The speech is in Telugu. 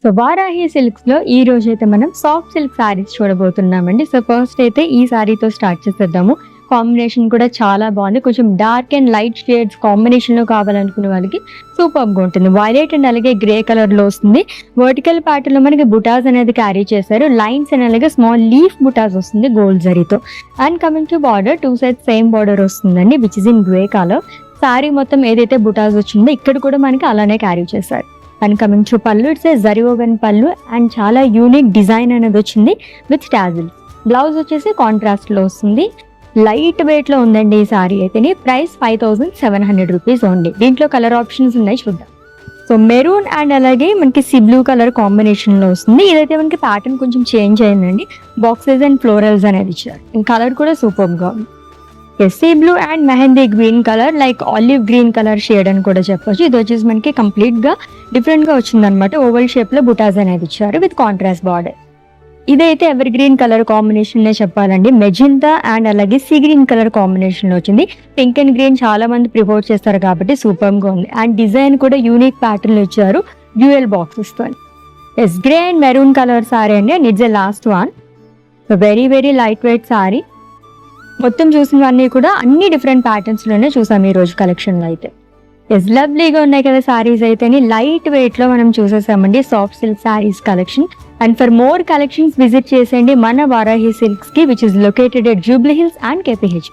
సో వారాహి సిల్క్స్ లో ఈ రోజు అయితే మనం సాఫ్ట్ సిల్క్ సారీస్ చూడబోతున్నామండి. సో ఫస్ట్ అయితే ఈ సారీతో స్టార్ట్ చేసేద్దాము. కాంబినేషన్ కూడా చాలా బాగుంది. కొంచెం dark and light shades combination లో కావాలనుకునే వాళ్ళకి సూపర్ గా ఉంటుంది. వైలెట్ అండ్ అలాగే గ్రే కలర్ లో వస్తుంది. వర్టికల్ ప్యాటర్న్ లో మనకి బుటాస్ అనేది క్యారీ చేశారు. లైన్స్ అండ్ అలాగే స్మాల్ లీఫ్ బుటాస్ వస్తుంది గోల్డ్ జరీతో. And coming to border, 2 sides same border వస్తుందండి, which is in grey colour. Sari మొత్తం ఏదైతే బుటాస్ వచ్చిందో ఇక్కడ కూడా మనకి అలానే క్యారీ చేశారు. అండ్ కమింగ్ టు పళ్ళు, ఇట్స్ జరీ ఓవెన్ పళ్ళు అండ్ చాలా యూనిక్ డిజైన్ అనేది వచ్చింది విత్ టాజిల్. బ్లౌజ్ వచ్చేసి కాంట్రాస్ట్ లో వస్తుంది. లైట్ వెయిట్ లో ఉందండి ఈ సారీ అయితే. Price 5700 rupees only. దీంట్లో కలర్ ఆప్షన్స్ ఉన్నాయి, చూద్దాం. సో మెరూన్ అండ్ అలాగే మనకి సీ బ్లూ కలర్ కాంబినేషన్ లో వస్తుంది. ఇదైతే మనకి ప్యాటర్న్ కొంచెం చేంజ్ అయిందండి. బాక్సెస్ అండ్ ఫ్లోరల్స్ అనేది ఇచ్చారు. కలర్ కూడా సూపర్ గా ఉంది. Sea blue and mehndi green colour, like olive green colour shade అని కూడా చెప్పొచ్చు. ఇది వచ్చేసి మనకి కంప్లీట్ గా డిఫరెంట్ గా వచ్చింది అనమాట. ఓవల్ షేప్ లో బుటాస్ అనేది ఇచ్చారు విత్ కాంట్రాస్ట్ బార్డర్. ఇదైతే ఎవర్ గ్రీన్ కలర్ కాంబినేషన్ నే చెప్పాలండి. మెజెంటా అండ్ అలాగే సీ గ్రీన్ కలర్ కాంబినేషన్ లో వచ్చింది. పింక్ అండ్ గ్రీన్ చాలా మంది ప్రిఫర్ చేస్తారు కాబట్టి సూపర్ గా ఉంది. అండ్ డిజైన్ కూడా యూనిక్ ప్యాటర్న్ లో ఇచ్చారు డ్యూయల్ బాక్సెస్ తో. Grey and maroon colour sari అండి, and it's the last one. Very very light weight sari. మొత్తం చూసినవన్నీ కూడా అన్ని డిఫరెంట్ ప్యాటర్న్స్ లోనే చూసాం ఈ రోజు కలెక్షన్ లో అయితే. లవ్లీగా ఉన్నాయి కదా సారీస్ అయితే. లైట్ వెయిట్ లో మనం చూసేసామండి soft silk saris collection. And for more collections visit చేసేయండి మన వారాహి సిల్క్స్ కి, which is located at Jubilee Hills and KPH.